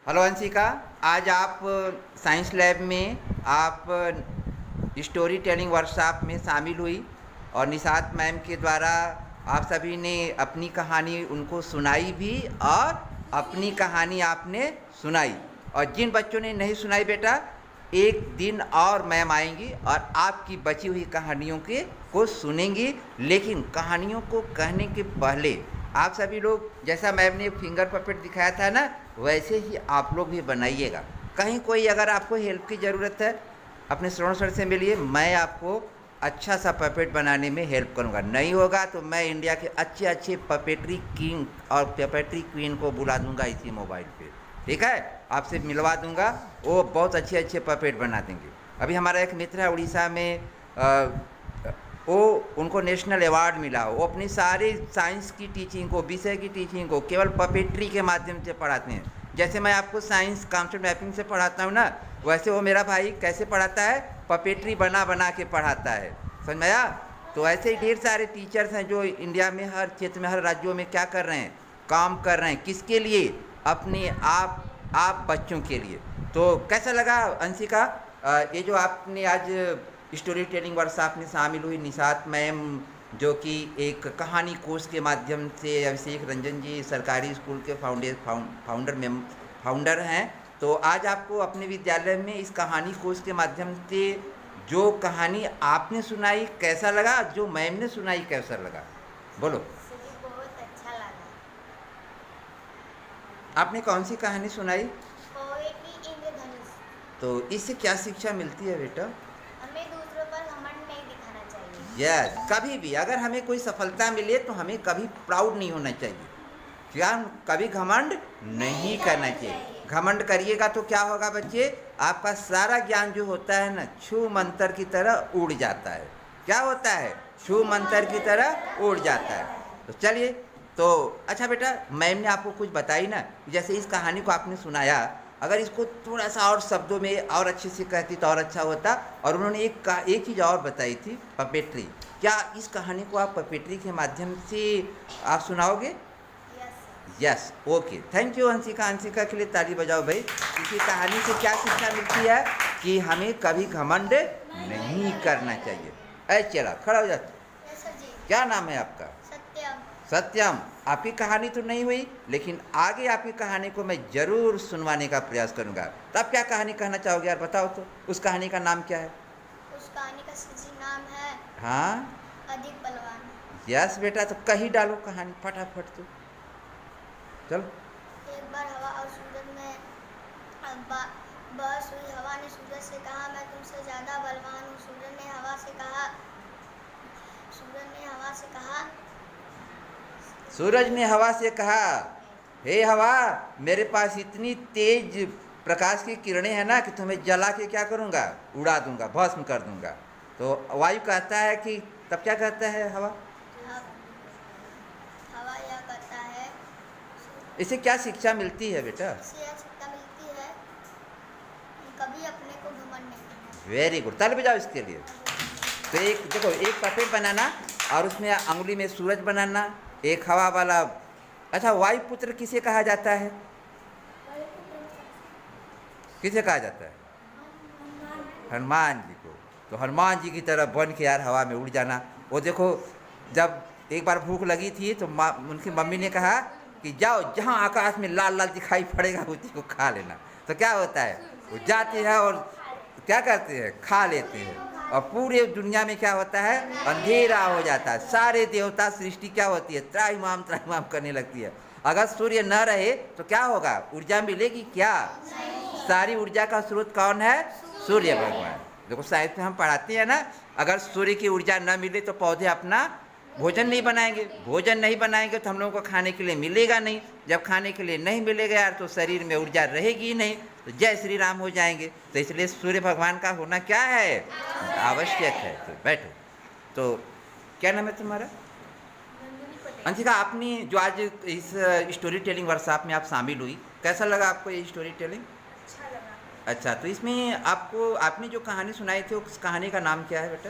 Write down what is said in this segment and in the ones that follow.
Hello Anshika, आज आप science lab में आप स्टोरी टेलिंग वर्कशॉप में शामिल हुई और निशात मैम के द्वारा आप सभी ने अपनी कहानी उनको सुनाई भी और अपनी कहानी आपने सुनाई। और जिन बच्चों ने नहीं सुनाई बेटा, एक दिन और मैम आएंगी और आपकी बची हुई कहानियों के को सुनेंगी। लेकिन कहानियों को कहने के पहले आप सभी लोग, जैसा मैम ने फिंगर पपेट दिखाया था ना, वैसे ही आप लोग भी बनाइएगा। कहीं कोई अगर आपको हेल्प की ज़रूरत है, अपने श्रवण सर से मिलिए, मैं आपको अच्छा सा पपेट बनाने में हेल्प करूँगा। नहीं होगा तो मैं इंडिया के अच्छे अच्छे पपेट्री किंग और पपेट्री क्वीन को बुला दूँगा इसी मोबाइल पे, ठीक है? आपसे मिलवा दूँगा, वो बहुत अच्छे अच्छे पपेट बना देंगे। अभी हमारा एक मित्र है उड़ीसा में, वो उनको नेशनल अवार्ड मिला। वो अपनी सारी साइंस की टीचिंग को, विषय की टीचिंग को केवल पपेट्री के माध्यम से पढ़ाते हैं। जैसे मैं आपको साइंस कॉन्सेप्ट मैपिंग से पढ़ाता हूँ ना, वैसे वो मेरा भाई कैसे पढ़ाता है, पपेट्री बना बना के पढ़ाता है। समझ में आया? तो ऐसे ही ढेर सारे टीचर्स हैं जो इंडिया में हर क्षेत्र में, हर राज्यों में क्या कर रहे हैं, काम कर रहे हैं। किसके लिए? अपने आप बच्चों के लिए। तो कैसा लगा अंशिका, ये जो आपने आज स्टोरी टेलिंग वर्कशॉप में शामिल हुई? निशात मैम जो कि एक कहानी कोर्स के माध्यम से, अभिषेक रंजन जी सरकारी स्कूल के फाउंडर हैं। तो आज आपको अपने विद्यालय में इस कहानी कोर्स के माध्यम से जो कहानी आपने सुनाई कैसा लगा, जो मैम ने सुनाई कैसा लगा, बोलो। मुझे बहुत अच्छा लगा। आपने कौन सी कहानी सुनाई? पोएट्री इंद्रधनुष। तो इससे क्या शिक्षा मिलती है बेटा? हमें दूसरों पर घमंड नहीं दिखाना चाहिए। यस, कभी भी अगर हमें कोई सफलता मिले तो हमें कभी प्राउड नहीं होना चाहिए। क्या? कभी घमंड नहीं करना चाहिए। घमंड करिएगा तो क्या होगा बच्चे, आपका सारा ज्ञान जो होता है ना, छू मंतर की तरह उड़ जाता है। क्या होता है? छू मंतर की तरह उड़ जाता है। तो चलिए, तो अच्छा बेटा, मैम ने आपको कुछ बताई ना, जैसे इस कहानी को आपने सुनाया, अगर इसको थोड़ा सा और शब्दों में और अच्छे से कहती तो और अच्छा होता। और उन्होंने एक चीज़ और बताई थी, पपेट्री। क्या इस कहानी को आप पपेट्री के माध्यम से आप सुनाओगे? Yes, okay, thank you Anshika. Anshika के लिए ताली बजाओ भाई। इसी कहानी से क्या शिक्षा मिलती है कि हमें कभी घमंड नहीं करना चाहिए। ऐ चला खड़ा हो जा। यस सर जी। क्या नाम है आपका? सत्यम। सत्यम। आपकी कहानी तो नहीं हुई, लेकिन आगे आपकी कहानी को मैं जरूर सुनवाने का प्रयास करूंगा। तब क्या कहानी कहना चाहोगे यार, बताओ तो। उस कहानी का नाम क्या है? उस कहानी का सही नाम है हाँ, अधिक बलवान। यस बेटा, तो कही डालो कहानी फटाफट तो, चलो। एक बार हवा और सूरज में बहस हुई। हवा ने सूरज से कहा, मैं तुमसे ज्यादा बलवान हूँ। सूरज ने हवा से कहा, सूरज ने हवा से कहा, हे हवा, मेरे पास इतनी तेज प्रकाश की किरणें हैं ना कि तुम्हें जला के क्या करूँगा, उड़ा दूंगा, भस्म कर दूंगा। तो वायु कहता है कि, तब क्या कहता है हवा? हवा यह कहता है, इसे क्या शिक्षा मिलती है बेटा? इससे यह शिक्षा मिलती है, कभी अपने को घमंड नहीं करना। वेरी गुड, ताली बजाओ इसके लिए। तो एक देखो, एक पपेट बनाना और उसमें अंगुली में सूरज बनाना, एक हवा वाला। अच्छा, वायुपुत्र किसे कहा जाता है? किसे कहा जाता है? हनुमान जी को। तो हनुमान जी की तरह बन के यार हवा में उड़ जाना। वो देखो, जब एक बार भूख लगी थी तो उनकी मम्मी ने कहा कि जाओ, जहाँ आकाश में लाल लाल दिखाई पड़ेगा उसी को खा लेना। तो क्या होता है, वो जाते हैं और क्या करते हैं, खा लेते हैं। और पूरे दुनिया में क्या होता है, अंधेरा हो जाता है। सारे देवता सृष्टि क्या होती है, त्राहिमाम त्राहिमाम करने लगती है। अगर सूर्य न रहे तो क्या होगा, ऊर्जा मिलेगी क्या? सारी ऊर्जा का स्रोत कौन है? सूर्य भगवान। देखो साहित्य में हम पढ़ाते हैं ना, अगर सूर्य की ऊर्जा न मिले तो पौधे अपना भोजन नहीं बनाएंगे। भोजन नहीं बनाएंगे तो हम लोगों को खाने के लिए मिलेगा नहीं। जब खाने के लिए नहीं मिलेगा यार, तो शरीर में ऊर्जा रहेगी ही नहीं, तो जय श्री राम हो जाएंगे। तो इसलिए सूर्य भगवान का होना क्या है, आवश्यक है। तो बैठो। तो क्या नाम है तुम्हारा? अंशिका, आपने जो आज इस स्टोरी टेलिंग वर्कशॉप में आप शामिल हुई, कैसा लगा आपको ये स्टोरी टेलिंग? अच्छा लगा। अच्छा, तो इसमें आपको, आपने जो कहानी सुनाई थी, उस कहानी का नाम क्या है बेटा?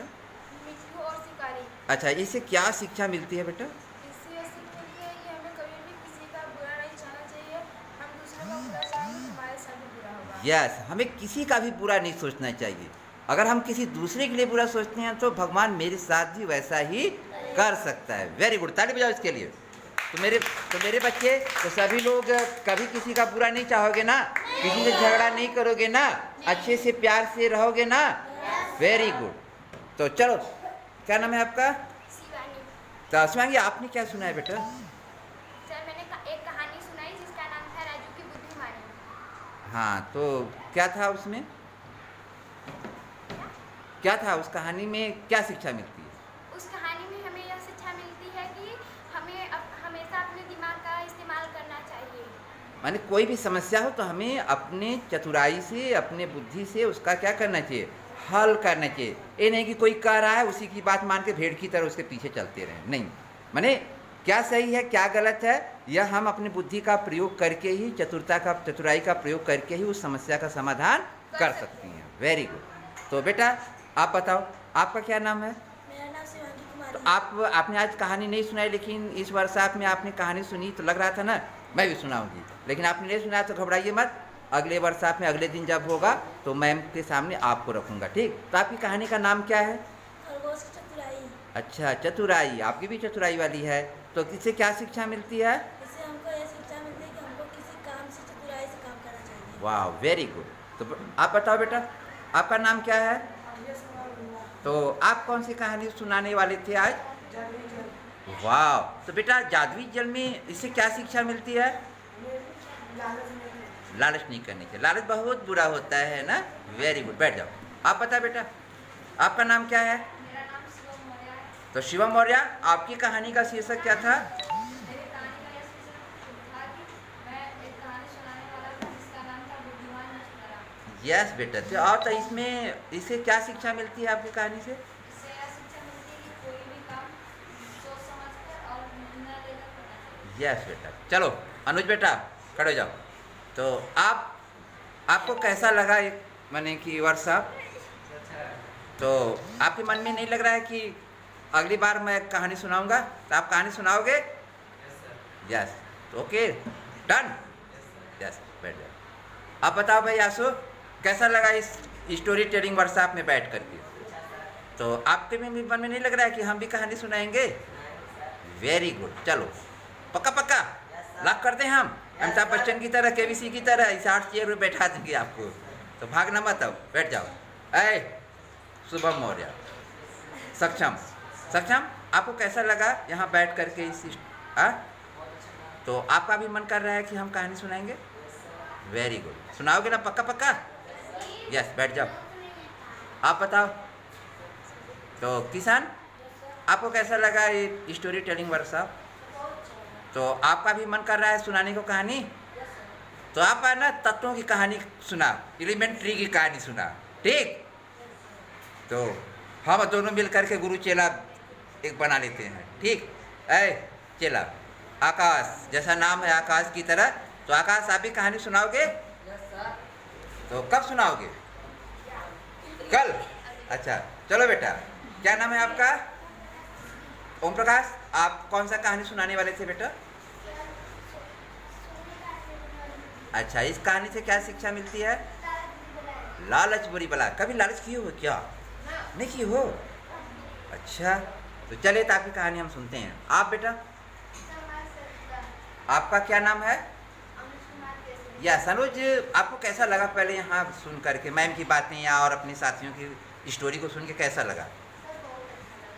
मिठू और शिकारी। अच्छा, इससे क्या शिक्षा मिलती है बेटा? इससे यह सीख मिलती है कि हमें कभी भी किसी का बुरा नहीं चाहना चाहिए। हम दूसरों का बुरा चाहेंगे, हमारे यस, हमें किसी का भी बुरा नहीं सोचना चाहिए। अगर हम किसी दूसरे के लिए बुरा सोचते हैं तो भगवान मेरे साथ भी वैसा ही कर सकता है। वेरी गुड, ताली बजाओ इसके लिए। तो मेरे बच्चे, तो सभी लोग कभी किसी का बुरा नहीं चाहोगे ना, किसी से झगड़ा नहीं करोगे ना, अच्छे से प्यार से रहोगे ना। Very good. तो चलो, क्या नाम है आपका? शिवानी। तो शिवांगी, आपने क्या सुना है बेटा? सर मैंने एक कहानी सुनाई जिसका नाम था राजू की बुद्धिमानी। हाँ, तो क्या था उसमें? क्या था उस कहानी में, क्या शिक्षा मिलती है? उस कहानी में हमें यह शिक्षा मिलती है कि हमें हमेशा अपने दिमाग का इस्तेमाल करना चाहिए। माने कोई भी समस्या हो तो हमें अपने चतुराई से, अपने बुद्धि से उसका क्या करना चाहिए, हल करना चाहिए। ये नहीं कि कोई कह रहा है उसी की बात मान के भेड़ की तरह उसके पीछे चलते रहें, नहीं। माने क्या सही है क्या गलत है, यह हम अपनी बुद्धि का प्रयोग करके ही, चतुराई का प्रयोग करके ही उस समस्या का समाधान कर सकती हैं। Very good. तो बेटा आप बताओ, आपका क्या नाम है? मेरा नाम शिवानी कुमारी। तो आपने आज कहानी नहीं सुनाई, लेकिन इस वर्कशॉप में आपने कहानी सुनी तो लग रहा था ना मैं भी सुनाऊंगी, लेकिन आपने नहीं सुना तो घबराइए मत। अगले वर्कशॉप में अगले दिन जब होगा तो मैम के सामने आपको रखूंगा, ठीक? तो आपकी कहानी का नाम क्या है? खरगोश की चतुराई। अच्छा, चतुराई। आपकी भी चतुराई वाली है। तो किससे क्या शिक्षा मिलती है? इससे हमको यह शिक्षा मिलती है कि हमको किसी काम से चतुराई से काम करना चाहिए। वाह, वेरी गुड। तो आप बताओ बेटा, आपका नाम क्या है? तो आप कौन सी कहानी सुनाने वाले थे आज? वाह, तो बेटा जादुई जल में इससे क्या शिक्षा मिलती है? लालच नहीं करनी चाहिए, लालच बहुत बुरा होता है ना। वेरी गुड, बैठ जाओ। आप बता बेटा, आपका नाम क्या है? मेरा नाम शिवम मौर्य है। तो शिवम मौर्य, आपकी कहानी का शीर्षक क्या था? मेरी कहानी का यह शीर्षक था कि मैं एक कहानी सुनाने वाला था जिसका नाम था बुद्धिमान मछुआरा। यस बेटा। तो और तो इससे क्या शिक्षा मिलती है आपकी कहानी से? इससे यह शिक्षा मिलती है कि कोई भी काम सोच समझ कर और निर्णय लेकर करना चाहिए। यस बेटा। चलो अनुज बेटा, खड़े हो जाओ। तो आपको कैसा लगा एक माने कि वर्कशॉप? तो आपके मन में नहीं लग रहा है कि अगली बार मैं कहानी सुनाऊंगा तो आप कहानी सुनाओगे? यस। तो ओके, डन। यस, बैठ जाओ। आप बताओ भाई आसू, कैसा लगा इस स्टोरी टेलिंग वर्कशॉप में बैठ करके? तो आपके में मन में नहीं लग रहा है कि हम भी कहानी सुनाएंगे? Very good. चलो पक्का पक्का लॉक कर दें हम अमिताभ बच्चन की तरह, केबीसी की तरह इस 8 चेयर में बैठा देंगे आपको। तो भागना मत, अब बैठ जाओ। ऐ शुभम मौर्य, सक्षम आपको कैसा लगा यहाँ बैठ करके तो आपका भी मन कर रहा है कि हम कहानी सुनाएंगे? Very good. सुनाओगे ना पक्का पक्का? यस, बैठ जाओ। आप बताओ। तो किसान, आपको कैसा लगा ये स्टोरी टेलिंग वर्कशॉप? तो आपका भी मन कर रहा है सुनाने को कहानी? तो आप ना तत्वों की कहानी सुना, एलिमेंट्री की कहानी सुना, ठीक? तो हम दोनों मिल करके गुरु चेला एक बना लेते हैं, ठीक? ऐ चेला आकाश, जैसा नाम है आकाश की तरह, तो आकाश आप भी कहानी सुनाओगे? तो कब सुनाओगे? कल? अच्छा, चलो बेटा। क्या नाम है आपका? ओम प्रकाश, आप कौन सा कहानी सुनाने वाले थे बेटा? अच्छा, इस कहानी से क्या शिक्षा मिलती है? लालच बुरी बला। कभी लालच की हो क्या? नहीं की हो? अच्छा, तो चले तो आपकी कहानी हम सुनते हैं। आप बेटा, आपका क्या नाम है? या सनोज, आपको कैसा लगा पहले यहाँ सुन करके मैम की बातें या और अपने साथियों की स्टोरी को सुन के कैसा लगा?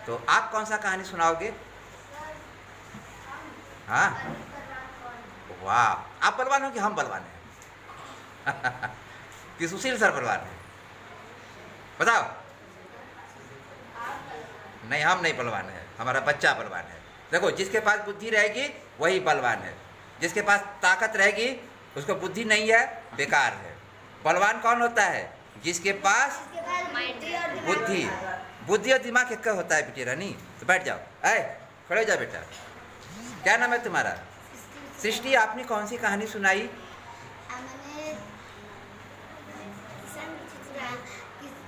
तो आप कौन सा कहानी सुनाओगे? हाँ, वाह, आप बलवान हो कि हम बलवान हैं? कि सुशील सर बलवान है? बताओ। नहीं, हम नहीं बलवान है, हमारा बच्चा बलवान है। देखो, जिसके पास बुद्धि रहेगी वही बलवान है, जिसके पास ताकत रहेगी उसको बुद्धि नहीं है, बेकार है। बलवान कौन होता है? जिसके पास बुद्धि और दिमाग एक होता है बेटी रानी। तो बैठ जाओ, आए खड़े हो जाओ बेटा। क्या नाम है तुम्हारा? सृष्टि, आपने कौन सी कहानी सुनाई?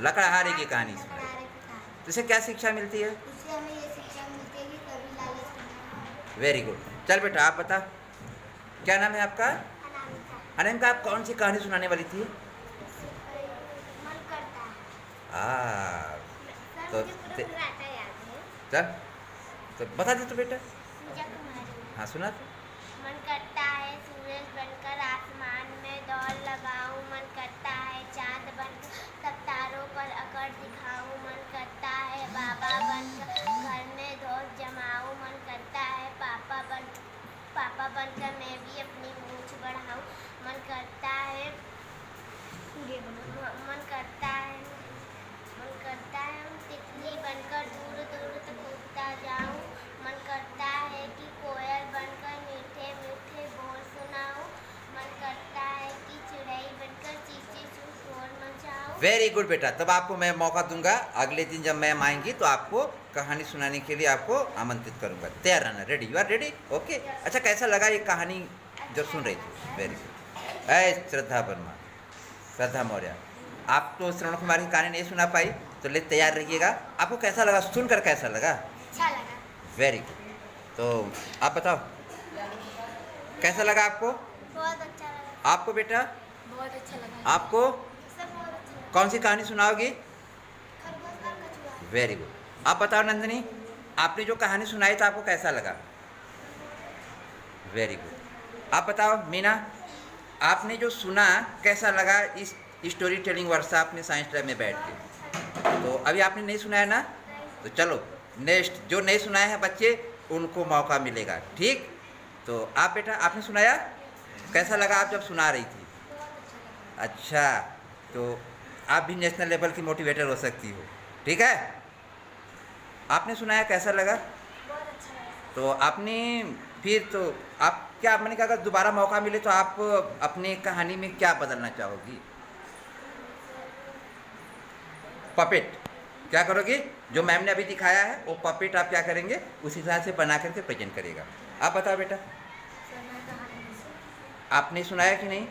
लकड़हारे की कहानी सुनाई। तो इससे क्या शिक्षा मिलती है? Very good. चल बेटा, आप बता, क्या नाम है आपका? अनामिका, आप कौन सी कहानी सुनाने वाली थी? हाँ सर तो मुझे पूरा ते- फर्राटा याद है। चल तो बता दे तो बेटा। पूजा कुमारी। हाँ सुना तो। मन करता है सूरज बनकर आसमान में दौड़ लगाऊं, मन करता है चांद बनकर सब तारों पर अकड़ दिखाऊं, मन करता है बाबा बनकर घर में दोस्त जमाऊं, मन करता है पापा बनकर मैं भी अपनी मूंछ बढ़ाऊं, मन करता है तितली बनकर दूर दूर तक उड़ता जाऊं, मन करता है कि कोयल बनकर मीठे मीठे बोल सुनाऊं, मन करता है कि चिड़ै बनकर चींची चू शोर मचाऊं। वेरी गुड बेटा। तब आपको मैं मौका दूंगा, अगले दिन जब मैम आएंगी तो आपको कहानी सुनाने के लिए आपको आमंत्रित करूंगा। तैयार रहना, ready? You are ready? Okay. अच्छा कैसा लगा ये कहानी जो सुन रही थी? Very good. ऐ श्रद्धा वर्मा, श्रद्धा मौर्य, आप तो श्रवण कुमार की कहानी नहीं सुना पाई, तो ले तैयार रहिएगा। आपको कैसा लगा, सुनकर कैसा लगा? अच्छा लगा। Very good. तो आप बताओ कैसा लगा आपको? बहुत अच्छा लगा। आपको बेटा? बहुत अच्छा लगा। आपको सब बहुत अच्छा लगा। कौन सी कहानी सुनाओगी? खरगोश का कछुआ। Very good. आप बताओ नंदिनी, आपने जो कहानी सुनाई तो आपको कैसा लगा? Very good. आप बताओ मीना, आपने जो सुना कैसा लगा इस स्टोरी टेलिंग वर्कशॉप में साइंस लैब में बैठ के? तो अभी आपने नहीं सुनाया ना, तो चलो नेक्स्ट जो नहीं सुनाए हैं बच्चे उनको मौका मिलेगा, ठीक? तो आप बेटा आपने सुनाया, कैसा लगा आप जब सुना रही थी? अच्छा, तो आप भी नेशनल लेवल की मोटिवेटर हो सकती हो, ठीक है? आपने सुनाया कैसा लगा? बहुत अच्छा लगा। तो आपने फिर तो आप क्या, मैंने कहा अगर दोबारा मौका मिले तो आप अपनी कहानी में क्या बदलना चाहोगी? पपेट क्या करोगे? जो मैम ने अभी दिखाया है वो पपेट आप क्या करेंगे, उस हिसाब से बना करके प्रेजेंट करेगा। आप बताओ बेटा, आपने सुनाया कि नहीं?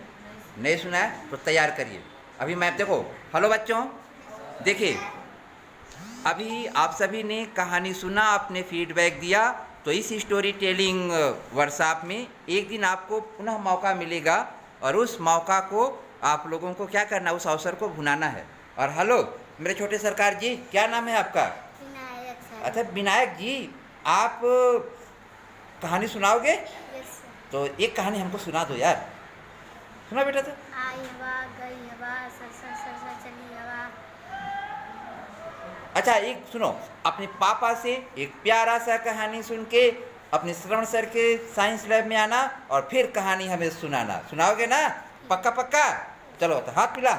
नहीं सुनाया तो तैयार करिए। अभी मैं देखो, हेलो बच्चों, देखिए अभी आप सभी ने कहानी सुना, आपने फीडबैक दिया, तो इस स्टोरी टेलिंग वर्कशॉप में एक दिन आपको पुनः मौका मिलेगा और उस मौका को आप लोगों को क्या करना, उस अवसर को भुनाना है। और हेलो मेरे छोटे सरकार जी, क्या नाम है आपका? विनायक सर। अच्छा विनायक जी, आप कहानी सुनाओगे? Yes sir. तो एक कहानी हमको सुना दो यार। सुना बेटा तो। आई हवा गई हवा सर सर सर सर चली हवा। अच्छा एक सुनो, अपने पापा से एक प्यारा सा कहानी सुन के अपने श्रवण सर के साइंस लैब में आना और फिर कहानी हमें सुनाना। सुनाओगे ना? पक्का पक्का? चलो तो हाथ मिला।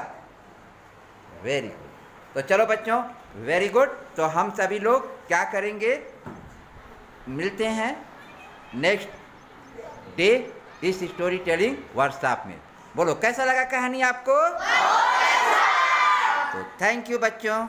Very good. तो चलो बच्चों, वेरी गुड। तो हम सभी लोग क्या करेंगे, मिलते हैं नेक्स्ट डे इस स्टोरी टेलिंग वर्कशॉप में। बोलो कैसा लगा कहानी आपको? तो थैंक यू बच्चों।